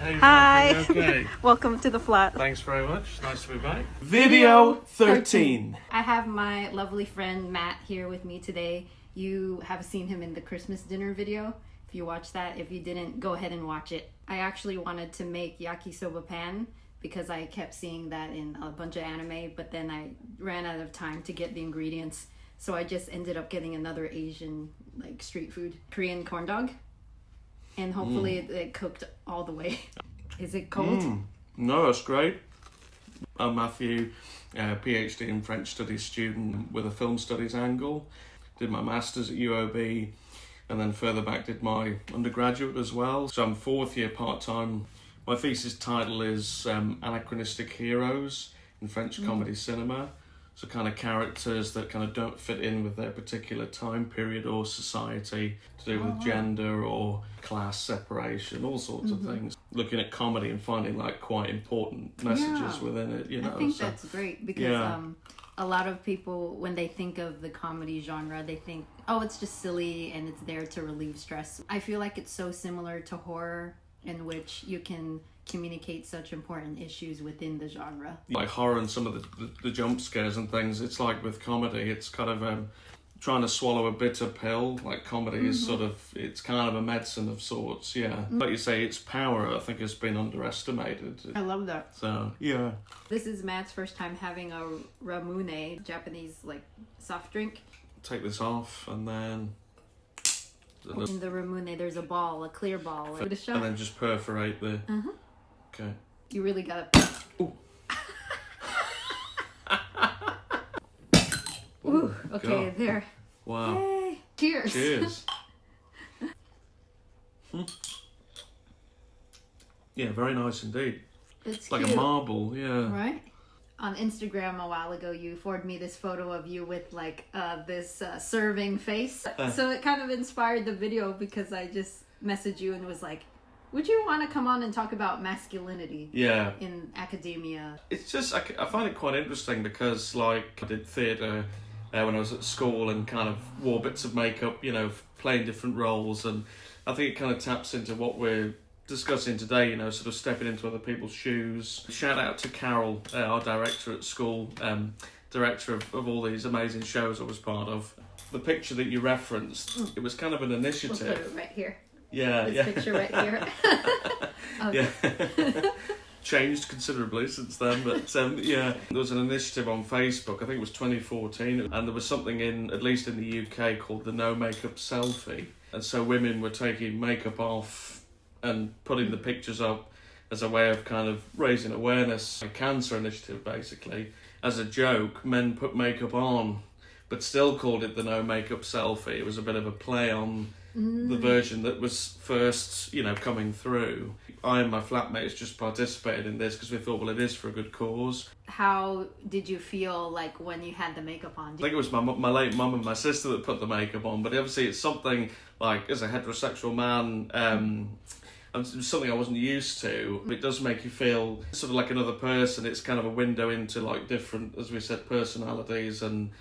Hey, Hi. Xanthe, you okay? Welcome to the flat. Thanks very much. Nice to be back. Video 13. I have my lovely friend Matt here with me today. You have seen him in the Christmas dinner video. If you watched that, if you didn't, go ahead and watch it. I actually wanted to make yakisoba pan because I kept seeing that in a bunch of anime, but then I ran out of time to get the ingredients. So I just ended up getting another Asian like street food, Korean corn dog. And hopefully it cooked all the way. Is it cold? No, that's great. I'm Matthew, PhD in French studies student with a film studies angle. Did my master's at UOB and then further back did my undergraduate as well. So I'm fourth year part-time. My thesis title is Anachronistic Heroes in French Comedy Cinema. So kind of characters that kind of don't fit in with their particular time period or society, to do with gender or class separation, all sorts of things. Looking at comedy and finding like quite important messages within it, you know. I think that's great because a lot of people, when they think of the comedy genre, they think, oh, it's just silly and it's there to relieve stress. I feel like it's so similar to horror, in which you can communicate such important issues within the genre. Like horror and some of the jump scares and things, it's like with comedy, it's kind of trying to swallow a bitter pill. Like comedy is sort of, it's kind of a medicine of sorts, Like you say, its power, I think, has been underestimated. I love that. So, yeah. This is Matt's first time having a Ramune, Japanese like soft drink. Take this off and then... In the Ramune, there's a ball, a clear ball. With a shot. And then just perforate the... Okay. You really gotta... Ooh. Ooh, okay, God. there. Wow. Yay. Cheers. Cheers. Yeah, very nice indeed. It's like cute. a marble, yeah. Right? On Instagram a while ago, you forwarded me this photo of you with like this serving face. So it kind of inspired the video because I just messaged you and was like, would you want to come on and talk about masculinity in academia? It's just, I find it quite interesting because like I did theatre when I was at school and kind of wore bits of makeup, you know, playing different roles, and I think it kind of taps into what we're discussing today, you know, sort of stepping into other people's shoes. Shout out to Carol, our director at school, director of all these amazing shows I was part of. The picture that you referenced, it was kind of an initiative. We'll put it right here. Yeah, this picture right here. Yeah. Changed considerably since then, but there was an initiative on Facebook, I think it was 2014, and there was something at least in the UK, called the No Makeup Selfie. And so women were taking makeup off and putting the pictures up as a way of kind of raising awareness. A cancer initiative, basically. As a joke, men put makeup on, but still called it the No Makeup Selfie. It was a bit of a play on the version that was first, you know, coming through. I and my flatmates just participated in this because we thought, well, it is for a good cause. How did you feel like when you had the makeup on? I think it was my late mum and my sister that put the makeup on, but obviously it's something like, as a heterosexual man, and something I wasn't used to. It does make you feel sort of like another person. It's kind of a window into like different, as we said, personalities and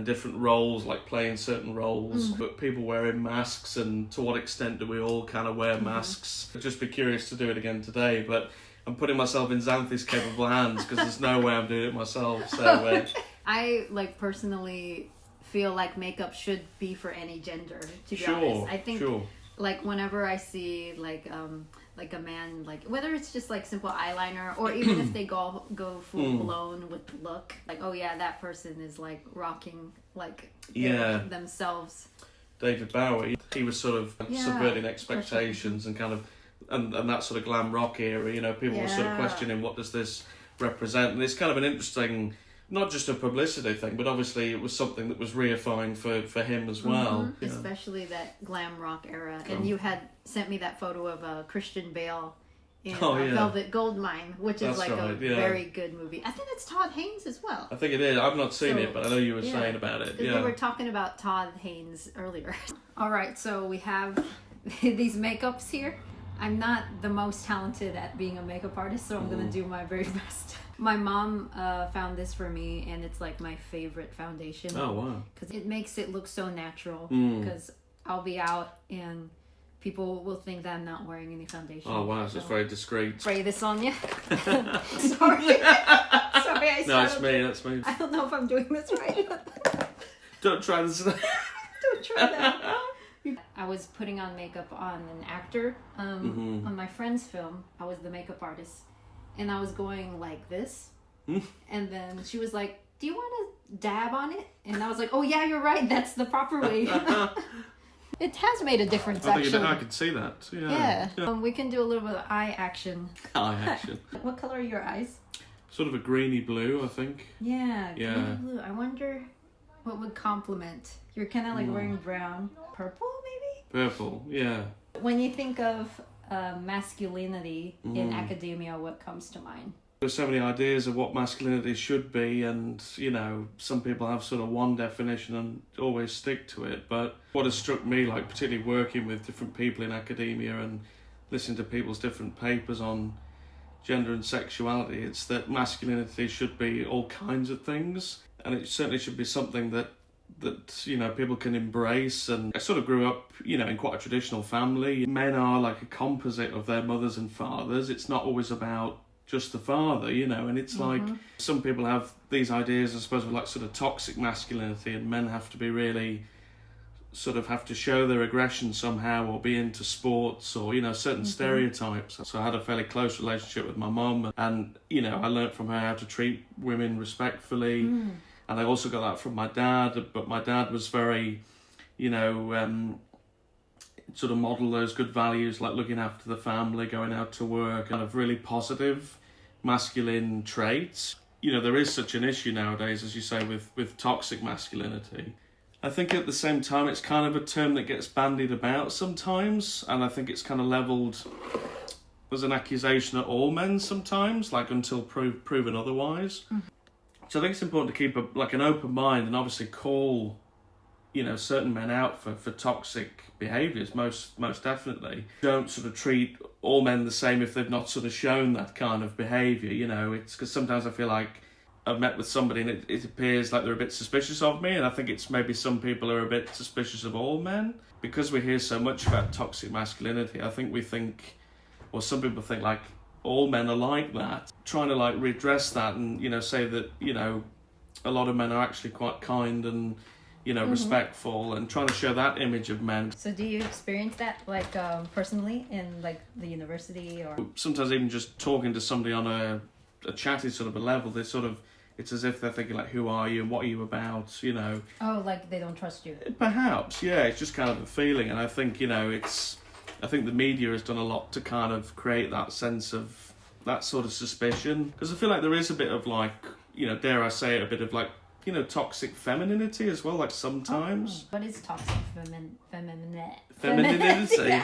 different roles, like playing certain roles. But people wearing masks, and to what extent do we all kind of wear masks? I'd just be curious to do it again today, but I'm putting myself in Xanthe's capable hands because there's no way I'm doing it myself. So I like personally feel like makeup should be for any gender, to be honest. I think like whenever I see like a man, like whether it's just like simple eyeliner or even if they go full blown with the look, like, oh yeah, that person is like rocking like themselves. David Bowie, he was sort of subverting expectations and kind of and that sort of glam rock era, you know, people were sort of questioning what does this represent, and it's kind of an interesting, not just a publicity thing, but obviously it was something that was reifying for him as well. Especially that glam rock era. And you had sent me that photo of Christian Bale in Velvet Goldmine, which is like a very good movie. I think it's Todd Haynes as well. I think it is. I've not seen it, but I know you were saying about it. We were talking about Todd Haynes earlier. All right, so we have these makeups here. I'm not the most talented at being a makeup artist, so I'm going to do my very best. My mom found this for me, and it's like my favorite foundation. Oh, wow. Because it makes it look so natural. Because I'll be out and people will think that I'm not wearing any foundation. Oh wow, so it's very discreet. Spray this on you. Sorry. Sorry, No, that's me. I don't know if I'm doing this right. Don't try this. Don't try that. I was putting on makeup on an actor on my friend's film. I was the makeup artist, and I was going like this, and then she was like, "Do you want to dab on it?" And I was like, "Oh yeah, you're right. That's the proper way." It has made a difference, actually. I can see that. Yeah. We can do a little bit of eye action. Eye action. What color are your eyes? Sort of a greeny blue, I think. Yeah, greeny blue. I wonder what would complement. You're kind of like wearing brown. Purple, maybe? Purple, yeah. When you think of masculinity in academia, what comes to mind? There's so many ideas of what masculinity should be, and some people have sort of one definition and always stick to it. But what has struck me, like particularly working with different people in academia and listening to people's different papers on gender and sexuality, it's that masculinity should be all kinds of things, and it certainly should be something that people can embrace. And I sort of grew up in quite a traditional family. Men are like a composite of their mothers and fathers. It's not always about just the father, and it's like some people have these ideas, I suppose, of like sort of toxic masculinity, and men have to be really sort of have to show their aggression somehow, or be into sports, or certain stereotypes. So I had a fairly close relationship with my mum, and I learnt from her how to treat women respectfully. And I also got that from my dad, but my dad was very, sort of model those good values, like looking after the family, going out to work, kind of really positive masculine traits. There is such an issue nowadays, as you say, with toxic masculinity. I think at the same time it's kind of a term that gets bandied about sometimes, and I think it's kind of levelled as an accusation at all men sometimes, like until proven otherwise. So I think it's important to keep an open mind, and obviously call certain men out for toxic behaviours, most definitely. Don't sort of treat all men the same if they've not sort of shown that kind of behaviour, it's because sometimes I feel like I've met with somebody and it appears like they're a bit suspicious of me, and I think it's maybe some people are a bit suspicious of all men. Because we hear so much about toxic masculinity, I think some people think like all men are like that. Trying to like redress that and, say that, a lot of men are actually quite kind and, respectful, and trying to show that image of men. So do you experience that like personally in like the university, or? Sometimes even just talking to somebody on a chatty sort of a level, it's as if they're thinking like, who are you and what are you about, Oh, like they don't trust you. Perhaps, yeah, it's just kind of a feeling, and I think, I think the media has done a lot to kind of create that sense of that sort of suspicion, because I feel like there is a bit of like, dare I say it, a bit of like, toxic femininity as well, like sometimes. What is toxic femininity?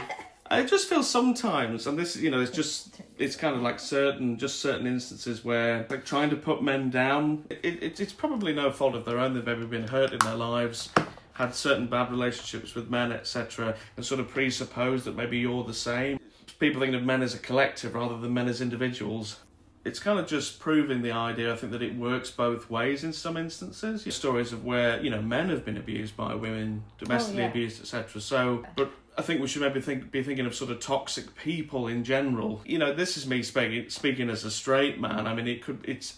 I just feel sometimes, and this, it's kind of like certain instances where like trying to put men down, it's probably no fault of their own. They've maybe been hurt in their lives, had certain bad relationships with men, etc., and sort of presuppose that maybe you're the same. People think of men as a collective rather than men as individuals. It's kind of just proving the idea, I think, that it works both ways in some instances. Stories of where, men have been abused by women, domestically abused, etc. So, but I think we should maybe be thinking of sort of toxic people in general. This is me speaking as a straight man. I mean,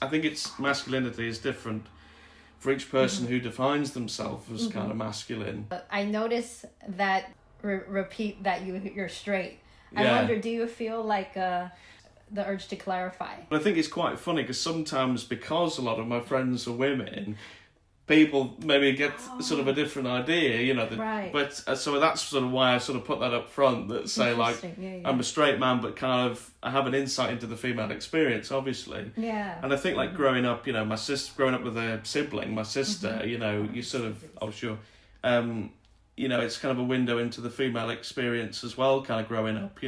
I think it's masculinity is different for each person who defines themselves as kind of masculine. I notice that repeat that you're straight. I wonder, do you feel like the urge to clarify? I think it's quite funny because sometimes, because a lot of my friends are women, people maybe get sort of a different idea, Right. But so that's sort of why I sort of put that up front, that say like, I'm a straight man, but kind of I have an insight into the female experience, obviously. Yeah. And I think like growing up, growing up with a sibling, my sister, you sort of, it's kind of a window into the female experience as well, kind of growing up,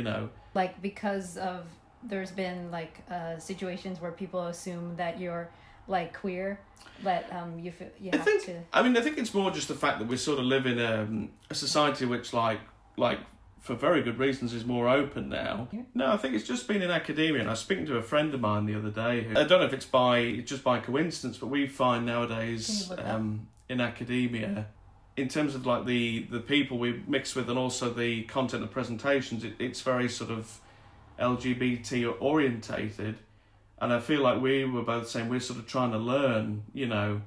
Like because of, there's been like situations where people assume that you're like queer, that you have to. I think it's more just the fact that we sort of live in a society which like for very good reasons is more open now. Yeah. No, I think it's just been in academia, and I was speaking to a friend of mine the other day who, I don't know if it's just by coincidence, but we find nowadays in academia in terms of like the people we mix with and also the content and presentations, it's very sort of LGBT orientated. And I feel like we were both saying we're sort of trying to learn, you know,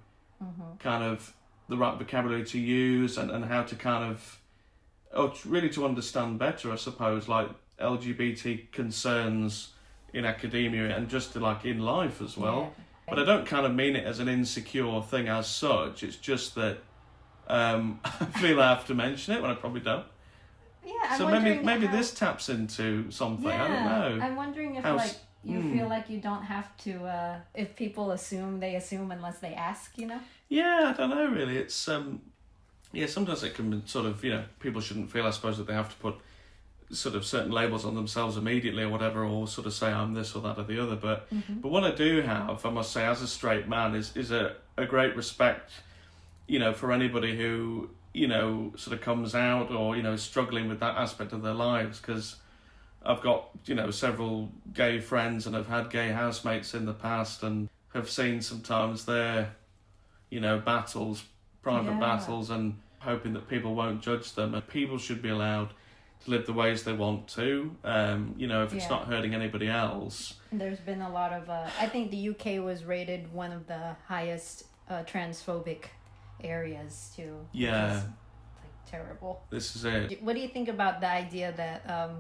kind of the right vocabulary to use and how to kind of, really to understand better, I suppose, like LGBT concerns in academia and just like in life as well. Yeah. But I don't kind of mean it as an insecure thing as such. It's just that I feel I have to mention it when I probably don't. Yeah, I'm so wondering maybe this taps into something. I don't know. I'm wondering if like you feel like you don't have to. If people assume, they assume unless they ask. You know. Yeah, I don't know really. It's sometimes it can be sort of, you know, people shouldn't feel, I suppose, that they have to put sort of certain labels on themselves immediately or whatever, or sort of say I'm this or that or the other. But what I do have, I must say, as a straight man, is a great respect, you know, for anybody who, you know, sort of comes out or, you know, is struggling with that aspect of their lives, because I've got, you know, several gay friends and I've had gay housemates in the past and have seen sometimes their, you know, private battles, and hoping that people won't judge them. And people should be allowed to live the ways they want to, you know, if it's not hurting anybody else. There's been a lot of, I think the UK was rated one of the highest transphobic areas too. Yeah. Which is, like, terrible. This is it. What do you think about the idea that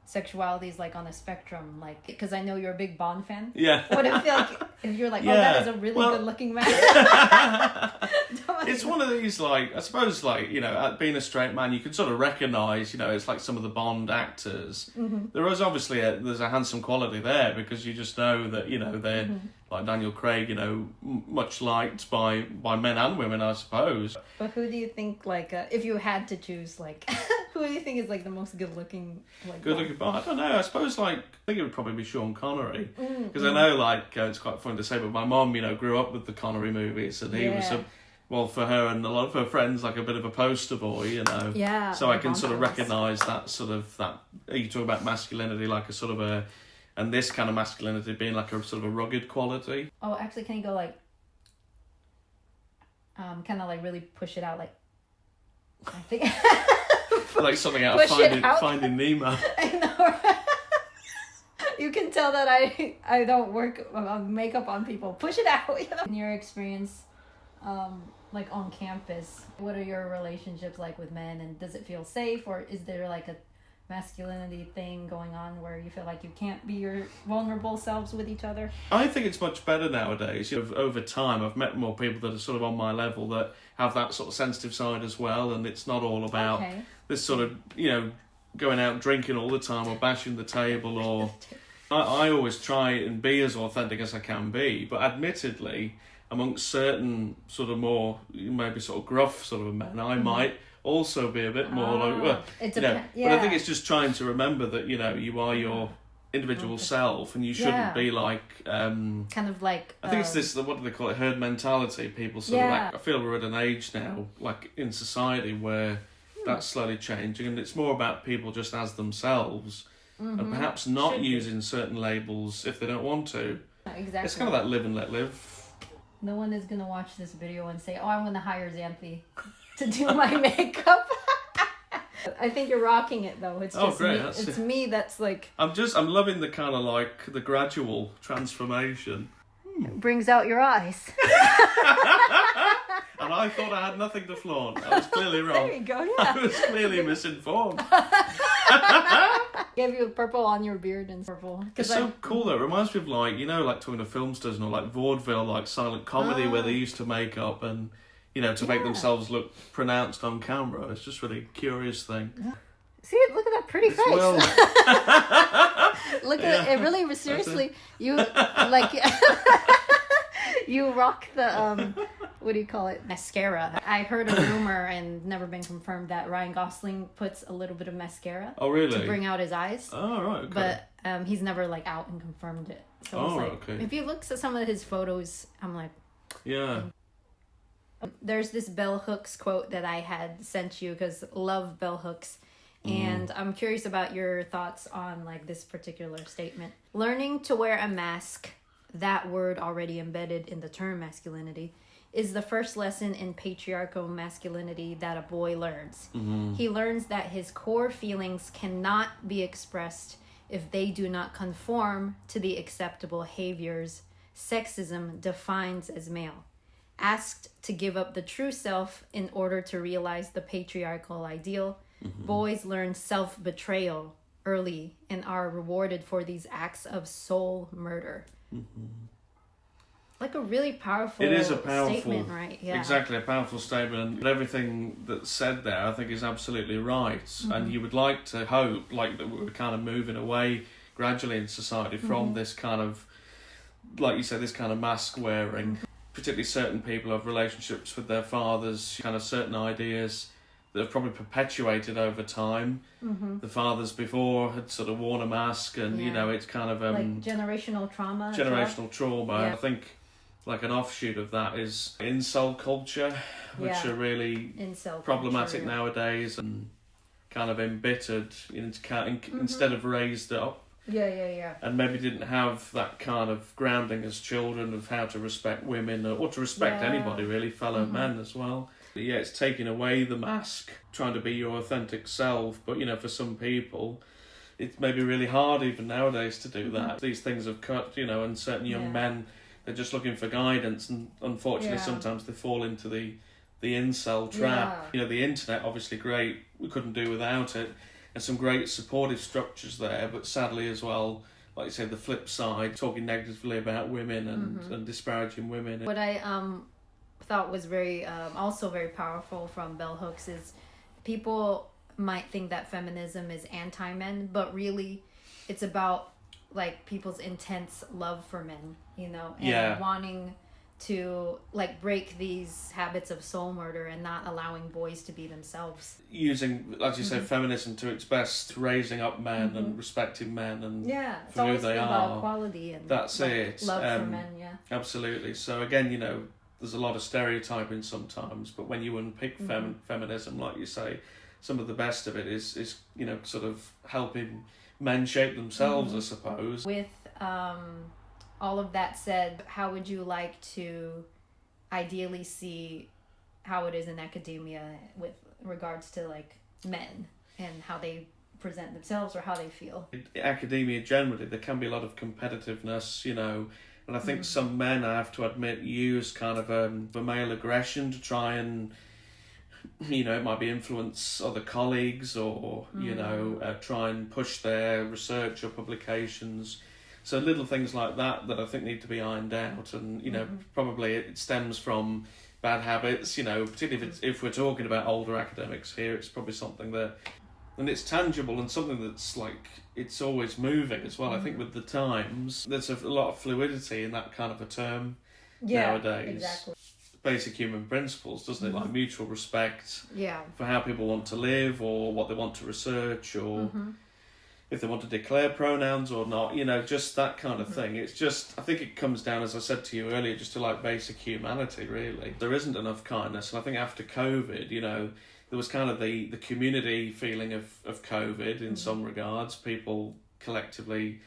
sexuality is like on a spectrum? Like, because I know you're a big Bond fan. Yeah. What if you're like, oh, that is a really good looking man. It's one of these, like, I suppose, like, you know, being a straight man, you can sort of recognise, you know, it's like some of the Bond actors. There is obviously there's a handsome quality there, because you just know that, you know, they're like Daniel Craig, you know, much liked by men and women, I suppose. But who do you think, like, if you had to choose, like, who do you think is like the most good looking? Like, Bond? I don't know. I suppose, like, I think it would probably be Sean Connery, because I know, like, it's quite funny to say, but my mom, you know, grew up with the Connery movies, and he was well, for her and a lot of her friends, like a bit of a poster boy, you know. Yeah. So I can sort of recognise that sort of, that, you talk about masculinity, like a sort of a, and this kind of masculinity being like a sort of a rugged quality. Oh, actually, can you go like, kind of like really push it out, like, I think. Like something out of Finding Nemo. I know. You can tell that I don't work on makeup on people. Push it out. You know? In your experience, like on campus, what are your relationships like with men, and does it feel safe, or is there like a masculinity thing going on where you feel like you can't be your vulnerable selves with each other? I think it's much better nowadays. You know, over time, I've met more people that are sort of on my level that have that sort of sensitive side as well, and it's not all about this sort of, you know, going out drinking all the time or bashing the table, or I always try and be as authentic as I can be, but admittedly, amongst certain sort of more maybe sort of gruff sort of men, I might also be a bit more like, well, you know, but I think it's just trying to remember that, you know, you are your individual self, and you shouldn't be like kind of like I think it's this, what do they call it, herd mentality. People sort of like, I feel we're at an age now, like in society, where that's slowly changing, and it's more about people just as themselves, and perhaps not using certain labels if they don't want to. Exactly. It's kind of that live and let live. No one is gonna watch this video and say, oh, I'm gonna hire Xanthe to do my makeup. I think you're rocking it though. It's just great. me. It's me that's like, I'm loving the kind of like the gradual transformation. It brings out your eyes. And I thought I had nothing to flaunt. I was clearly wrong. There you go, yeah. I was clearly misinformed. Gave you purple on your beard and purple. It's so cool though. It reminds me of, like, you know, like talking to film stars and all, like vaudeville, like silent comedy, where they used to make up and, you know, to make themselves look pronounced on camera. It's just really a curious thing. See, look at that pretty face. Well, look at it. Really, seriously, you like you rock the what do you call it? Mascara. I heard a rumor, and never been confirmed, that Ryan Gosling puts a little bit of mascara. Oh, really? To bring out his eyes. Oh, right. Okay. But he's never like out and confirmed it. So it's like, okay. If you look at some of his photos, I'm like, yeah. There's this bell hooks quote that I had sent you, because love bell hooks. And I'm curious about your thoughts on like this particular statement. Learning to wear a mask, that word already embedded in the term masculinity, is the first lesson in patriarchal masculinity that a boy learns. He learns that his core feelings cannot be expressed if they do not conform to the acceptable behaviors sexism defines as male. Asked to give up the true self in order to realize the patriarchal ideal, boys learn self-betrayal early and are rewarded for these acts of soul murder. Like a really powerful, it is a powerful statement, right? Yeah. Exactly, a powerful statement. And everything that's said there, I think, is absolutely right. And you would like to hope, like, that we're kind of moving away gradually in society from this kind of, like you said, this kind of mask wearing. Particularly certain people have relationships with their fathers, kind of certain ideas that have probably perpetuated over time. The fathers before had sort of worn a mask, and you know, it's kind of like generational trauma. Trauma. Yeah. I think like an offshoot of that is incel culture, which are really problematic nowadays and kind of embittered instead of raised up. And maybe didn't have that kind of grounding as children of how to respect women or to respect anybody really, fellow men as well. But yeah, it's taking away the mask, trying to be your authentic self. But you know, for some people, it's maybe really hard even nowadays to do that. These things have cut, you know, and certain young men, they're just looking for guidance, and unfortunately sometimes they fall into the incel trap. You know, the internet, obviously great, we couldn't do without it. And some great supportive structures there, but sadly as well, like you say, the flip side, talking negatively about women and disparaging women. What I thought was very also very powerful from Bell Hooks is people might think that feminism is anti-men, but really it's about like people's intense love for men, you know, and wanting to like break these habits of soul murder and not allowing boys to be themselves. Using, as you say, feminism to its best, raising up men and respecting men and it's for who always they about are. Equality and that's like, it. love for men. Absolutely. So again, you know, there's a lot of stereotyping sometimes, but when you unpick feminism, like you say, some of the best of it is you know, sort of helping men shape themselves, I suppose. With all of that said, how would you like to ideally see how it is in academia with regards to like men and how they present themselves or how they feel? In academia generally, there can be a lot of competitiveness, you know, and I think some men, I have to admit, use kind of a male aggression to try and, you know, it might be influence other colleagues or, you know, try and push their research or publications. So little things like that I think need to be ironed out, and you know, probably it stems from bad habits. You know, particularly if we're talking about older academics here, it's probably something that, and it's tangible and something that's like it's always moving as well. I think with the times, there's a lot of fluidity in that kind of a term nowadays. Exactly. Basic human principles, doesn't it? Like mutual respect for how people want to live or what they want to research or. If they want to declare pronouns or not, you know, just that kind of thing. It's just, I think it comes down, as I said to you earlier, just to like basic humanity, really. There isn't enough kindness, and I think after COVID, you know, there was kind of the community feeling of COVID in some regards, people collectively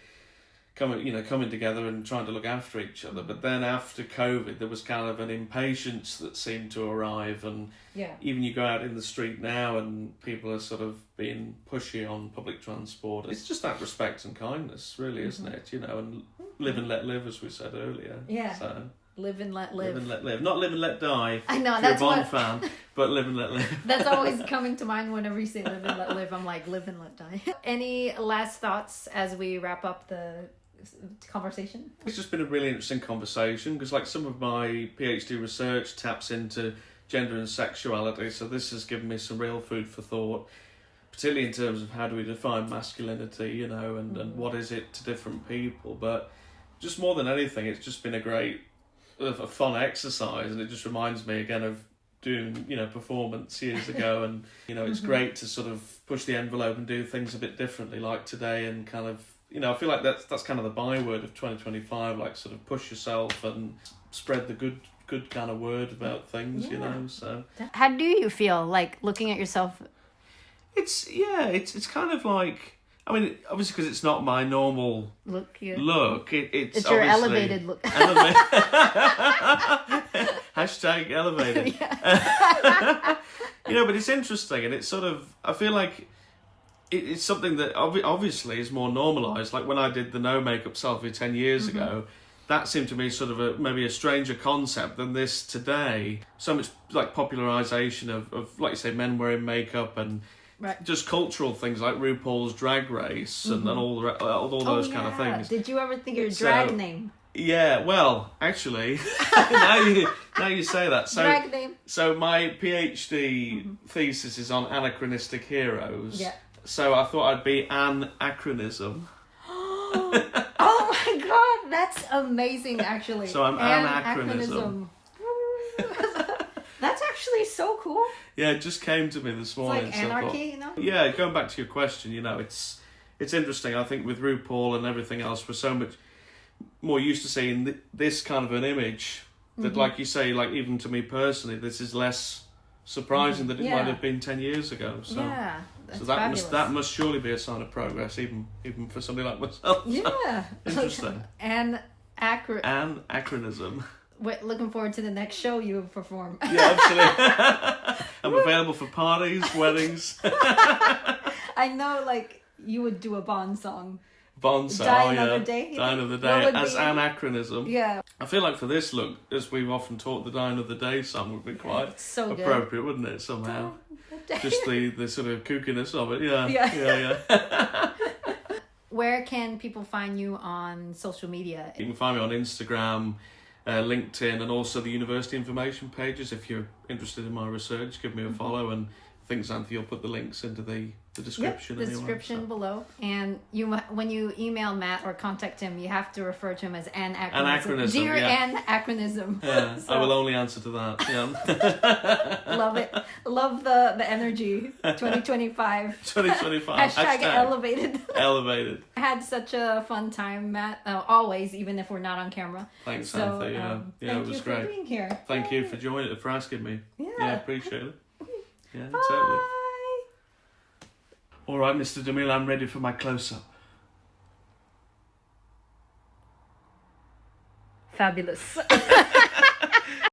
coming together and trying to look after each other. But then after COVID, there was kind of an impatience that seemed to arrive, and even you go out in the street now and people are sort of being pushy on public transport. It's just that respect and kindness, really, isn't it? You know, and live and let live, as we said earlier. Yeah. So live and let live. Live and let live. Not live and let die. I know, if that's you're a Bond fan, but live and let live. That's always coming to mind whenever you say live and let live. I'm like, live and let die. Any last thoughts as we wrap up the conversation? It's just been a really interesting conversation because like some of my PhD research taps into gender and sexuality, so this has given me some real food for thought, particularly in terms of how do we define masculinity, you know, and what is it to different people. But just more than anything, it's just been a fun exercise, and it just reminds me again of doing, you know, performance years ago, and you know, it's great to sort of push the envelope and do things a bit differently like today, and kind of, you know, I feel like that's kind of the byword of 2025, like sort of push yourself and spread the good kind of word about things, you know. So how do you feel like looking at yourself? It's kind of like, I mean, obviously because it's not my normal look. It's your elevated look. Hashtag elevated. You know, but it's interesting, and it's sort of, I feel like it's something that obviously is more normalised. Like when I did the no makeup selfie 10 years ago, that seemed to me sort of maybe a stranger concept than this today. So much like popularisation of like you say, men wearing makeup and just cultural things like RuPaul's Drag Race and all those kind of things. Did you ever think your drag name? Yeah, well, actually, now you say that. So, drag name. So my PhD thesis is on anachronistic heroes. Yeah. So I thought I'd be an acronism. Oh my god, that's amazing, actually. So I'm anachronism. That's actually so cool. Yeah, it just came to me this morning. It's like anarchy, you know? Yeah, going back to your question, you know, it's interesting. I think with RuPaul and everything else, we're so much more used to seeing this kind of an image that, like you say, like even to me personally, this is less surprising than it might have been 10 years ago. So, that's that must surely be a sign of progress, even for somebody like myself. Yeah. Interesting. An acronism. Wait, looking forward to the next show you perform. Yeah, absolutely. I'm available for parties, weddings. I know, like, you would do a Bond song. Die Another Day. Die Another Day as anachronism. Yeah. I feel like for this look, as we've often taught, the Die Another Day song would be quite appropriate, wouldn't it, somehow? Just the sort of kookiness of it, yeah. Where can people find you on social media? You can find me on Instagram, LinkedIn, and also the university information pages. If you're interested in my research, give me a follow, and I think Xanthe, you'll put the links into the description. The description below. And when you email Matt or contact him, you have to refer to him as an acronism. Dear anachronism. Yeah, so, I will only answer to that. Yeah. Love it. Love the energy. 2025. 2025. Hashtag elevated. Elevated. I had such a fun time, Matt. Always, even if we're not on camera. Thanks, Xanthe. Thank it was you great. for being here. Thank you for asking me. Yeah, appreciate it. Yeah, Bye. totally. All right, Mr. DeMille, I'm ready for my close-up. Fabulous.